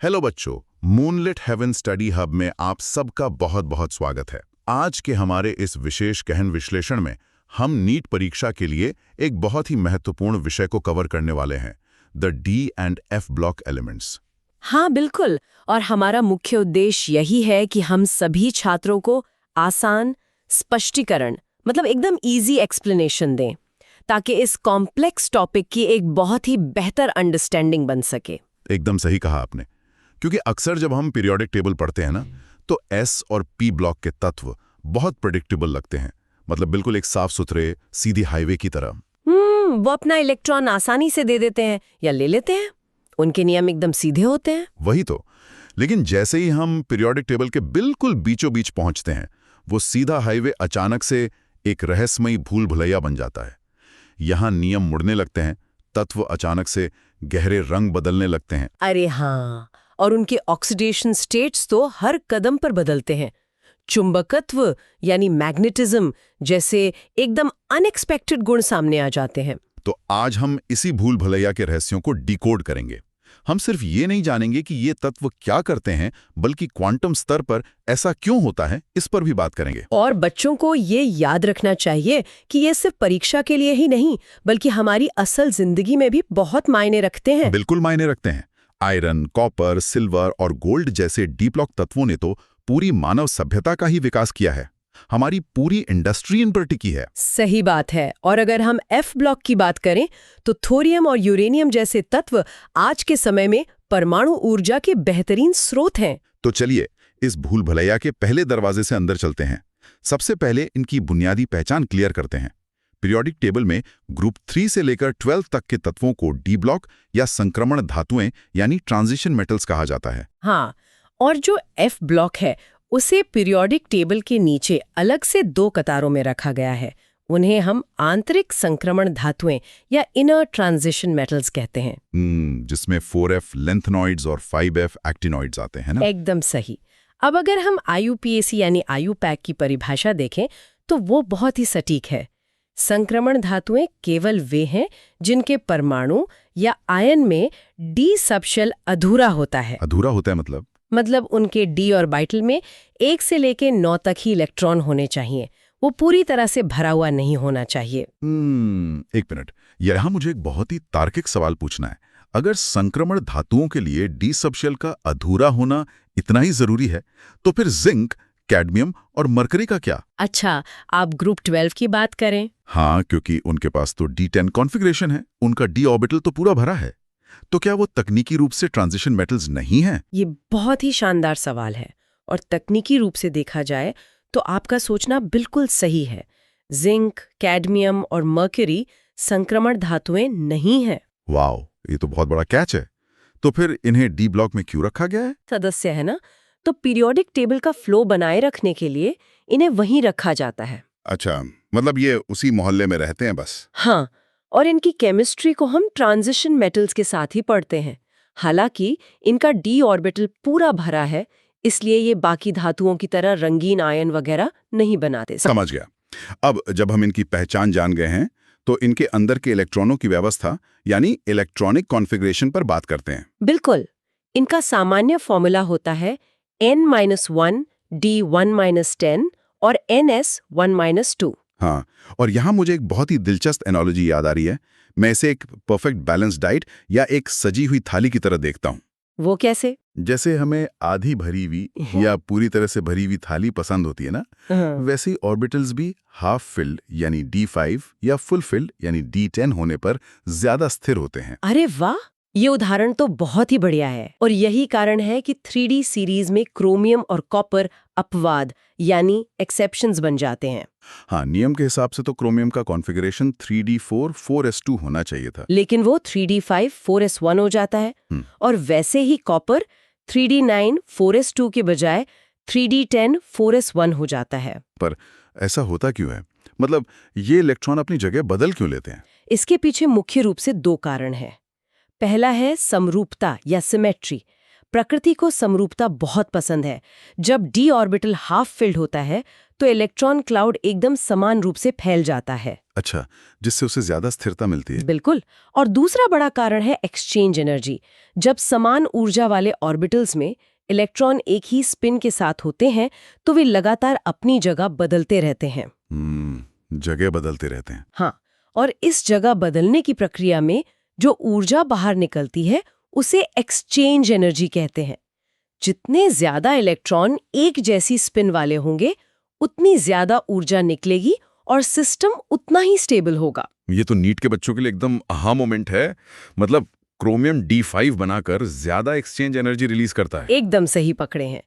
Hello बच्चों, moonlit haven study hub में आप सबका बहुत बहुत स्वागत है। आज के हमारे इस विशेष गहन विश्लेषण में हम नीट परीक्षा के लिए एक बहुत ही महत्वपूर्ण विषय को कवर करने वाले हैं, the D and F block elements. हाँ बिल्कुल, और हमारा मुख्य उद्देश्य यही है कि हम सभी छात्रों को आसान स्पष्टीकरण मतलब एकदम इजी एक्सप्लेनेशन दें, ताकि इस कॉम्प्लेक्स टॉपिक की एक बहुत ही बेहतर अंडरस्टैंडिंग बन सके। एकदम सही कहा आपने, क्योंकि अक्सर जब हम पीरियोडिक टेबल पढ़ते हैं ना, तो एस और पी ब्लॉक के तत्व बहुत प्रेडिक्टेबल लगते हैं, मतलब बिल्कुल एक साफ सुथरे सीधी हाईवे की तरह। वो अपना इलेक्ट्रॉन आसानी से दे देते हैं या ले लेते हैं, उनके नियम एकदम सीधे होते हैं। वही तो, लेकिन जैसे ही हम पीरियोडिक टेबल के बिल्कुल बीचों बीच पहुंचते हैं, वो सीधा हाईवे अचानक से एक रहस्यमयी भूल भुलैया बन जाता है। यहाँ नियम मुड़ने लगते हैं, तत्व अचानक से गहरे रंग बदलने लगते हैं। अरे हाँ, और उनके ऑक्सीडेशन स्टेट्स तो हर कदम पर बदलते हैं। चुंबकत्व यानी मैग्नेटिज्म जैसे एकदम अनएक्सपेक्टेड गुण सामने आ जाते हैं। तो आज हम इसी भूल भुलैया के रहस्यों को डिकोड करेंगे। हम सिर्फ ये नहीं जानेंगे कि ये तत्व क्या करते हैं, बल्कि क्वांटम स्तर पर ऐसा क्यों होता है, इस पर भी बात करेंगे। और बच्चों को ये याद रखना चाहिए कि ये सिर्फ परीक्षा के लिए ही नहीं, बल्कि हमारी असल जिंदगी में भी बहुत मायने रखते हैं। बिल्कुल मायने रखते हैं। आयरन, कॉपर, सिल्वर और गोल्ड जैसे डी ब्लॉक तत्वों ने तो पूरी मानव सभ्यता का ही विकास किया है। हमारी पूरी इंडस्ट्री इन पर टिकी है। सही बात है। और अगर हम एफ ब्लॉक की बात करें तो थोरियम और यूरेनियम जैसे तत्व आज के समय में परमाणु ऊर्जा के बेहतरीन स्रोत हैं। तो चलिए इस भूल भुलैया के पहले दरवाजे से अंदर चलते हैं। सबसे पहले इनकी बुनियादी पहचान क्लियर करते हैं। पीरियोडिक टेबल में ग्रुप 3 से लेकर 12 तक के तत्वों को डी ब्लॉक या संक्रमण धातुएं यानी ट्रांजिशन मेटल्स कहा जाता है। हाँ, और जो एफ ब्लॉक है उसे पीरियोडिक टेबल के नीचे अलग से 2 कतारों में रखा गया है। उन्हें हम आंतरिक संक्रमण धातुएं या इनर ट्रांजिशन मेटल्स कहते हैं। जिसमें 4F लेंथनॉइड्स और 5F एक्टिनॉइड्स आते हैं ना। एकदम सही। अब अगर हम IUPAC यानी IUPAC की परिभाषा देखें तो वो बहुत ही सटीक है। संक्रमण धातुएं केवल वे हैं जिनके परमाणु या आयन में डी सबशेल अधूरा होता है। अधूरा होता है मतलब उनके डी ऑर्बिटल में 1 से लेकर 9 तक ही इलेक्ट्रॉन होने चाहिए। वो पूरी तरह से भरा हुआ नहीं होना चाहिए। एक मिनट, यहाँ मुझे एक बहुत ही तार्किक सवाल पूछना है। अगर संक्रमण धातुओं के लिए डी सबशेल का अधूरा होना इतना ही जरूरी है, तो फिर जिंक, कैडमियम और मरकरी का क्या? अच्छा, आप ग्रुप 12 की बात करें? हाँ, क्योंकि उनके पास तो D10 कॉन्फ़िगरेशन है, उनका डी ऑर्बिटल तो पूरा भरा है। तो क्या वो तकनीकी रूप से ट्रांजिशन मेटल्स नहीं हैं? ये बहुत ही शानदार सवाल है, और तकनीकी रूप से देखा जाए तो आपका सोचना बिल्कुल सही है। जिंक, कैडमियम और मर्क्यूरी संक्रमण धातुएं नहीं हैं। वाओ, ये तो बहुत बड़ा कैच है। तो फिर इन्हें डी ब्लॉक में क्यों रखा गया है? सदस्य है ना, तो पीरियोडिक टेबल का फ्लो बनाए रखने के लिए इन्हें वहीं रखा जाता है। अच्छा, मतलब ये उसी मोहल्ले में रहते हैं बस। हाँ, और इनकी केमिस्ट्री को हम ट्रांजिशन मेटल्स के साथ ही पढ़ते हैं। हालांकि इनका डी ऑर्बिटल पूरा भरा है, इसलिए ये बाकी धातुओं की तरह रंगीन आयन वगैरह नहीं बनाते। समझ गया। अब जब हम इनकी पहचान जान गए हैं, तो इनके अंदर के इलेक्ट्रॉनों की व्यवस्था यानी इलेक्ट्रॉनिक कॉन्फ़िगरेशन पर बात करते हैं। बिल्कुल। इनका सामान्य फॉर्मूला होता है n-1 d1-10 और ns1-2। हाँ, और यहाँ मुझे एक बहुत ही दिलचस्प एनालॉजी याद आ रही है। मैं इसे एक परफेक्ट बैलेंस डाइट या एक सजी हुई थाली की तरह देखता हूँ। वो कैसे? जैसे हमें आधी भरी हुई या पूरी तरह से भरी हुई थाली पसंद होती है ना, वैसे ही ऑर्बिटल्स भी हाफ फिल्ड यानी D5 या फुल फिल्ड यानी D10 होने पर ज्यादा स्थिर होते हैं। अरे वाह, ये उदाहरण तो बहुत ही बढ़िया है। और यही कारण है कि 3D सीरीज में क्रोमियम और कॉपर अपवाद यानी एक्सेप्शंस बन जाते हैं। हाँ, नियम के हिसाब से तो क्रोमियम का कॉन्फ़िगरेशन 3D4 4s2 होना चाहिए था, लेकिन वो 3D5 4s1 हो जाता है। और वैसे ही कॉपर 3D9 4s2 के बजाय 3D10 4s1 हो जाता है। पर ऐसा होता क्यों है? मतलब ये इलेक्ट्रॉन अपनी जगह बदल क्यों लेते हैं? इसके पीछे मुख्य रूप से 2 कारण हैं। पहला है समरूपता या सिमेट्री। प्रकृति को समरूपता बहुत पसंद है। जब d ऑर्बिटल हाफ फिल्ड होता है तो इलेक्ट्रॉन क्लाउड एकदम समान रूप से फैल जाता है। अच्छा, जिससे उसे ज्यादा स्थिरता मिलती है। बिल्कुल। और दूसरा बड़ा कारण है एक्सचेंज एनर्जी। जब समान ऊर्जा वाले ऑर्बिटल्स में इलेक्ट्रॉन एक ही स्पिन के साथ होते हैं तो वे लगातार अपनी जगह बदलते रहते हैं। जगह बदलते रहते हैं। हाँ, और इस जगह बदलने की प्रक्रिया में जो ऊर्जा बाहर निकलती है उसे एक्सचेंज एनर्जी कहते हैं। जितने ज्यादा इलेक्ट्रॉन एक जैसी स्पिन वाले होंगे उतनी ज्यादा ऊर्जा निकलेगी और सिस्टम उतना ही स्टेबल होगा। ये तो नीट के बच्चों के लिए एकदम आहा मोमेंट है। मतलब क्रोमियम D5 बनाकर ज्यादा एक्सचेंज एनर्जी रिलीज करता है। एकदम सही पकड़े हैं।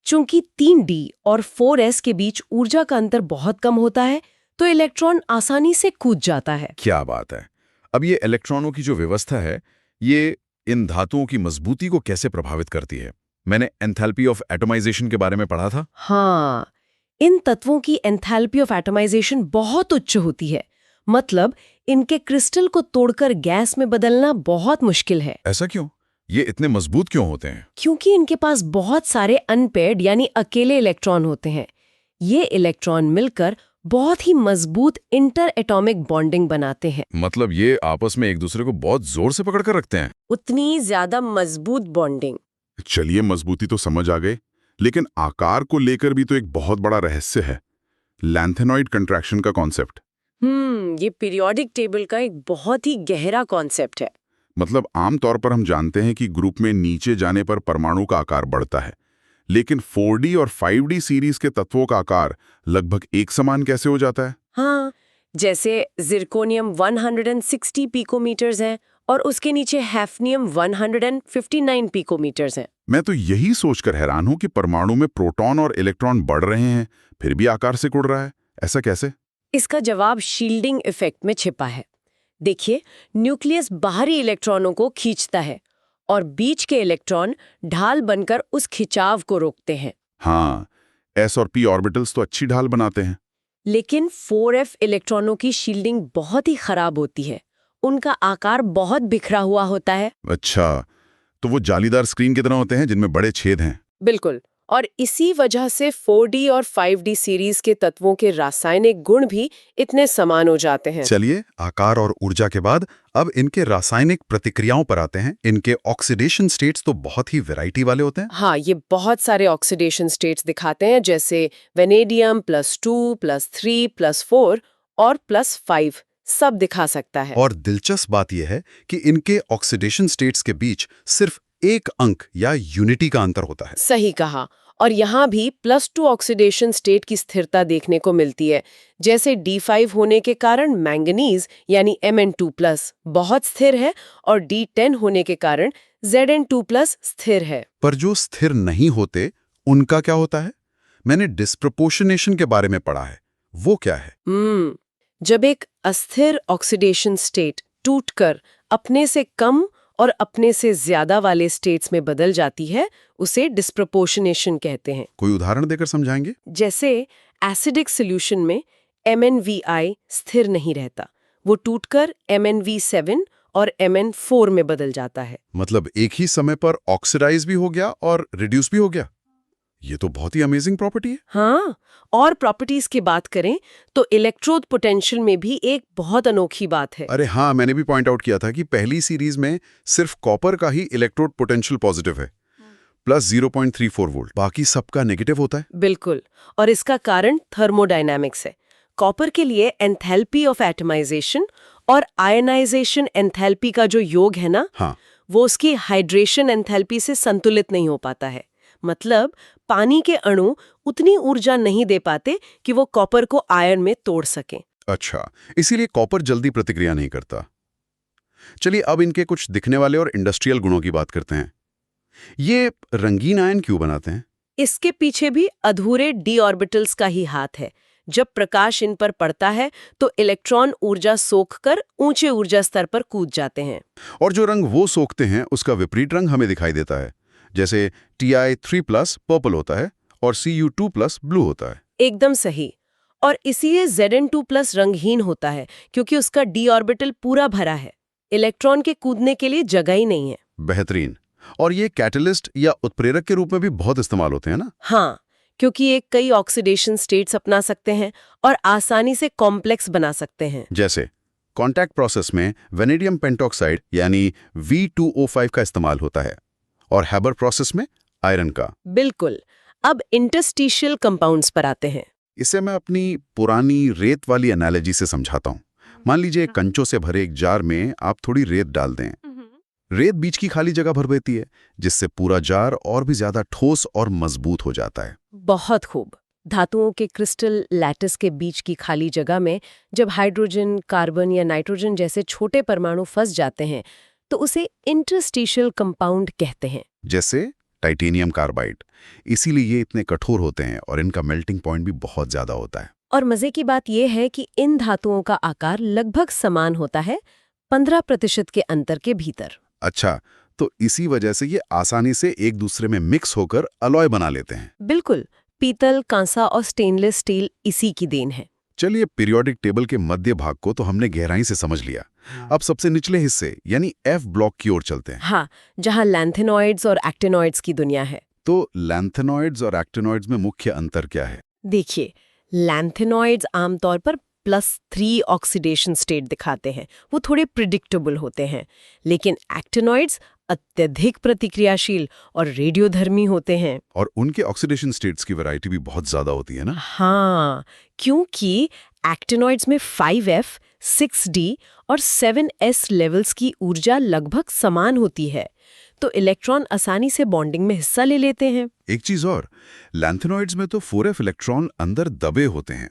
चूंकि 3D और 4s के बीच ऊर्जा का अंतर बहुत कम होता है तो इलेक्ट्रॉन आसानी से कूद जाता है। क्या बात है। अब ये इलेक्ट्रॉनों की जो व्यवस्था है, ये इन धातुओं की मजबूती को कैसे प्रभावित करती है? मैंने एंथैल्पी ऑफ एटमाइजेशन के बारे में पढ़ा था। हाँ, इन तत्वों की एंथैल्पी ऑफ एटमाइजेशन बहुत उच्च होती है। मतलब इनके क्रिस्टल को तोड़कर गैस में बदलना बहुत मुश्किल है। ऐसा क्यों? ये इतने मजबूत क्यों होते हैं? क्योंकि इनके पास बहुत सारे अनपेयर्ड यानी अकेले इलेक्ट्रॉन होते हैं। ये इलेक्ट्रॉन मिलकर बहुत ही मजबूत इंटर एटॉमिक बॉन्डिंग बनाते हैं। मतलब ये आपस में एक दूसरे को बहुत जोर से पकड़ कर रखते हैं। उतनी ज्यादा मजबूत बॉन्डिंग। चलिए, मजबूती तो समझ आ गए, लेकिन आकार को लेकर भी तो एक बहुत बड़ा रहस्य है। लैंथेनॉइड कंट्रैक्शन का कॉन्सेप्ट। ये पीरियोडिक टेबल का एक बहुत ही गहरा कॉन्सेप्ट है। मतलब आमतौर पर हम जानते हैं कि ग्रुप में नीचे जाने पर परमाणु का आकार बढ़ता है, लेकिन 4D और 5D सीरीज के तत्वों का आकार लगभग एक समान कैसे हो जाता है? हाँ, जैसे जिरकोनियम 160 पिकोमीटर्स है और उसके नीचे हैफनियम 159 पिकोमीटर्स है। मैं तो यही सोचकर हैरान हूं कि परमाणु में प्रोटॉन और इलेक्ट्रॉन बढ़ रहे हैं, फिर भी आकार से कुड़ रहा है। ऐसा कैसे? इसका जवाब शील्डिंग इफेक्ट में छिपा है। देखिए, न्यूक्लियस बाहरी इलेक्ट्रॉनों को खींचता है और बीच के इलेक्ट्रॉन ढाल बनकर उस खिंचाव को रोकते हैं। हाँ, S और P ऑर्बिटल्स तो अच्छी ढाल बनाते हैं। लेकिन 4f इलेक्ट्रॉनों की शील्डिंग बहुत ही खराब होती है। उनका आकार बहुत बिखरा हुआ होता है। अच्छा, तो वो जालीदार स्क्रीन की तरह होते हैं जिनमें बड़े छेद हैं। बिल्कुल। और इसी वजह से 4D और 5D सीरीज के तत्वों के रासायनिक गुण भी इतने समान हो जाते हैं। चलिए, आकार और ऊर्जा के बाद अब इनके रासायनिक प्रतिक्रियाओं पर आते हैं। इनके ऑक्सीडेशन स्टेट्स तो बहुत ही वैरायटी वाले होते हैं। हाँ, ये बहुत सारे ऑक्सीडेशन स्टेट्स दिखाते हैं, जैसे वेनेडियम +2, +3, +4 और +5 सब दिखा सकता है। और दिलचस्प बात यह है कि इनके ऑक्सीडेशन स्टेट्स के बीच सिर्फ एक अंक या यूनिटी का अंतर होता है। सही कहा। और यहाँ भी +2 ऑक्सीडेशन स्टेट की स्थिरता देखने को मिलती है। जैसे D5 होने के कारण मैंगनीज यानी Mn2+ बहुत स्थिर है और D10 होने के कारण Zn2+ स्थिर है। पर जो स्थिर नहीं होते, उनका क्या होता है? मैंने डिस्प्रपोर्शनेशन के बारे में पढ़ा है। वो क्या है? जब एक अस्थिर ऑक्सीडेशन स्टेट टूटकर अपने से कम और अपने से ज्यादा वाले स्टेट्स में बदल जाती है, उसे डिस्प्रपोर्शनेशन कहते हैं। कोई उदाहरण देकर समझाएंगे? जैसे एसिडिक सॉल्यूशन में MnVI स्थिर नहीं रहता, वो टूटकर MnV7 और Mn4 में बदल जाता है। मतलब एक ही समय पर ऑक्सीडाइज भी हो गया और रिड्यूस भी हो गया। ये तो बहुत ही अमेजिंग प्रॉपर्टी है। हाँ, और प्रॉपर्टीज की बात करें तो इलेक्ट्रोड पोटेंशियल में भी एक बहुत अनोखी बात है। अरे हाँ, मैंने भी पॉइंट आउट किया था कि पहली सीरीज में सिर्फ कॉपर का ही इलेक्ट्रोड पोटेंशियल पॉजिटिव है, +0.34 वोल्ट। बाकी सबका नेगेटिव होता है। बिल्कुल। और इसका कारण थर्मोडायनामिक्स है। कॉपर के लिए एंथैल्पी ऑफ एटमाइजेशन और आयनाइजेशन एंथैल्पी का जो योग है ना, हाँ, वो उसकी हाइड्रेशन एंथैल्पी से संतुलित नहीं हो पाता है। मतलब पानी के अणु उतनी ऊर्जा नहीं दे पाते कि वो कॉपर को आयन में तोड़ सकें। अच्छा, इसीलिए कॉपर जल्दी प्रतिक्रिया नहीं करता। चलिए, अब इनके कुछ दिखने वाले और इंडस्ट्रियल गुणों की बात करते हैं। ये रंगीन आयन क्यों बनाते हैं? इसके पीछे भी अधूरे d ऑर्बिटल्स का ही हाथ है। जब प्रकाश इन पर पड़ता है तो इलेक्ट्रॉन ऊर्जा सोखकर ऊंचे ऊर्जा स्तर पर कूद जाते हैं। और जो रंग वो सोखते हैं उसका विपरीत रंग हमें दिखाई देता है। जैसे Ti3+ पर्पल होता है और Cu2+ ब्लू होता है। एकदम सही। और इसीलिए Zn2+ रंगहीन होता है, क्योंकि उसका d ऑर्बिटल पूरा भरा है। इलेक्ट्रॉन के कूदने के लिए जगह ही नहीं है। बेहतरीन। और ये कैटलिस्ट या उत्प्रेरक के रूप में भी बहुत इस्तेमाल होते हैं ना? हाँ, क्योंकि ये कई ऑक्सीडेशन स्टेट्स अपना सकते हैं और आसानी से कॉम्प्लेक्स बना सकते हैं। जैसे कॉन्टैक्ट प्रोसेस में वेनेडियम पेंटॉक्साइड यानी V2O5 का इस्तेमाल होता है और हैबर प्रोसेस में आयरन का। बिल्कुल। अब इंटरस्टिशियल कंपाउंड्स पर आते हैं। इसे मैं अपनी पुरानी रेत वाली एनालॉजी से समझाता हूँ। मान लीजिए कंचों से भरे एक जार में आप थोड़ी रेत डाल दें। रेत बीच की खाली जगह भर देती है, जिससे पूरा जार और भी ज्यादा ठोस और मजबूत हो जाता है। बहुत खूब। धातुओं के क्रिस्टल लैटिस के बीच की खाली जगह में जब हाइड्रोजन, कार्बन या नाइट्रोजन जैसे छोटे परमाणु फंस जाते हैं तो उसे इंटरस्टिशियल कंपाउंड कहते हैं। जैसे टाइटेनियम कार्बाइड। इसीलिए ये इतने कठोर होते हैं और इनका मेल्टिंग पॉइंट भी बहुत ज्यादा होता है। और मजे की बात यह है कि इन धातुओं का आकार लगभग समान होता है, 15% के अंतर के भीतर। अच्छा, तो इसी वजह से ये आसानी से एक दूसरे में मिक्स होकर अलॉय बना लेते हैं। बिल्कुल। पीतल, कांसा और स्टेनलेस स्टील इसी की देन है। चलिए, पीरियोडिक टेबल के मध्य भाग को तो हमने गहराई से समझ लिया। अब सबसे निचले हिस्से यानी F ब्लॉक की ओर चलते हैं। हाँ, जहाँ लैंथेनॉइड्स और एक्टिनॉइड्स की दुनिया है। तो लैंथेनॉइड्स और एक्टिनॉइड्स में मुख्य अंतर क्या है? देखिए, लैंथेनॉइड्स आमतौर पर +3 ऑक्सीडेशन स्टेट दिखाते हैं, वो थोड़े प्रिडिक्टेबल होते हैं। लेकिन एक्टिनॉइड्स अत्यधिक प्रतिक्रियाशील और रेडियोधर्मी होते हैं। और उनके ऑक्सीडेशन स्टेट्स की वैरायटी भी बहुत ज्यादा होती है ना? हाँ, क्योंकि एक्टिनॉइड्स में 5F, 6D और 7S लेवल्स की ऊर्जा लगभग समान होती है, तो इलेक्ट्रॉन आसानी से बॉन्डिंग में हिस्सा ले लेते हैं। एक चीज और, लैंथेनॉइड्स में तो 4F इलेक्ट्रॉन अंदर दबे होते हैं।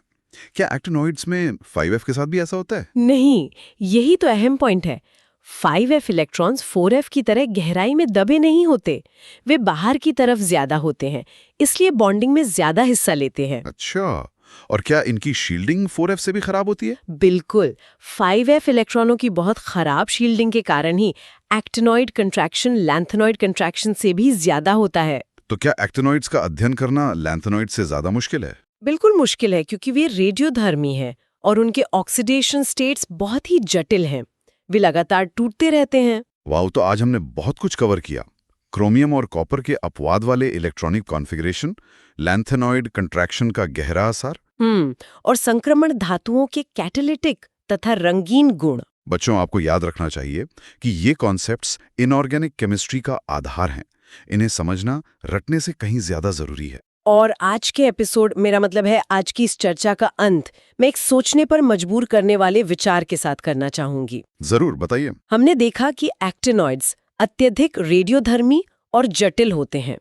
क्या एक्टिनॉइड्स में 5F के साथ भी ऐसा होता है? नहीं, यही तो अहम पॉइंट है। 5F इलेक्ट्रॉन्स 4F की तरह गहराई में दबे नहीं होते, वे बाहर की तरफ ज्यादा होते हैं, इसलिए बॉन्डिंग में ज्यादा हिस्सा लेते हैं। अच्छा, और क्या इनकी शील्डिंग 4F से भी खराब होती है? बिल्कुल। 5F इलेक्ट्रॉनों की बहुत खराब शील्डिंग के कारण ही एक्टिनॉइड कंट्रैक्शन लैंथेनॉइड कंट्रैक्शन से भी ज्यादा होता है। तो क्या एक्टिनॉइड्स का अध्ययन करना लैंथेनॉइड से ज्यादा मुश्किल है? बिल्कुल मुश्किल है, क्योंकि वे रेडियोधर्मी हैं और उनके ऑक्सीडेशन स्टेट्स बहुत ही जटिल हैं। वे लगातार टूटते रहते हैं। वाह, तो आज हमने बहुत कुछ कवर किया। क्रोमियम और कॉपर के अपवाद वाले इलेक्ट्रॉनिक कॉन्फ़िगरेशन, लैंथेनॉइड कंट्रैक्शन का गहरा असर, और संक्रमण धातुओं के कैटालिटिक तथा रंगीन गुण। बच्चों, आपको याद रखना चाहिए कि ये कॉन्सेप्ट्स इनऑर्गेनिक केमिस्ट्री का आधार हैं। इन्हें समझना रटने से कहीं ज्यादा जरूरी है। और आज के एपिसोड, मेरा मतलब है आज की इस चर्चा का अंत, मैं एक सोचने पर मजबूर करने वाले विचार के साथ करना चाहूंगी। जरूर बताइए। हमने देखा कि एक्टिनॉइड्स अत्यधिक रेडियोधर्मी और जटिल होते हैं,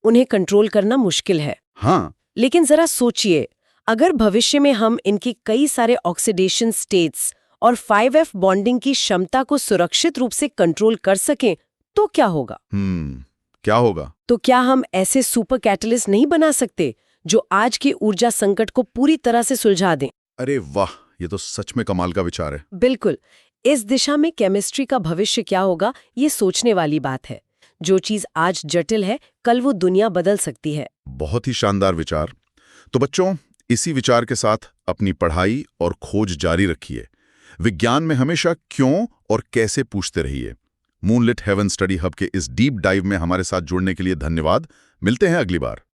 उन्हें कंट्रोल करना मुश्किल है। हाँ, लेकिन जरा सोचिए, अगर भविष्य में हम इनकी कई सारे ऑक्सीडेशन स्टेट्स और 5F बॉन्डिंग की क्षमता को सुरक्षित रूप से कंट्रोल कर सकें तो क्या होगा? क्या होगा? तो क्या हम ऐसे सुपर कैटलिस्ट नहीं बना सकते जो आज के ऊर्जा संकट को पूरी तरह से सुलझा दें? अरे वाह, ये तो सच में कमाल का विचार है। बिल्कुल। इस दिशा में केमिस्ट्री का भविष्य क्या होगा, ये सोचने वाली बात है। जो चीज आज जटिल है, कल वो दुनिया बदल सकती है। बहुत ही शानदार विचार। तो बच्चों, इसी विचार के साथ अपनी पढ़ाई और खोज जारी रखिए। विज्ञान में हमेशा क्यों और कैसे पूछते रहिए। मूनलिट हेवन स्टडी हब के इस डीप डाइव में हमारे साथ जुड़ने के लिए धन्यवाद। मिलते हैं अगली बार।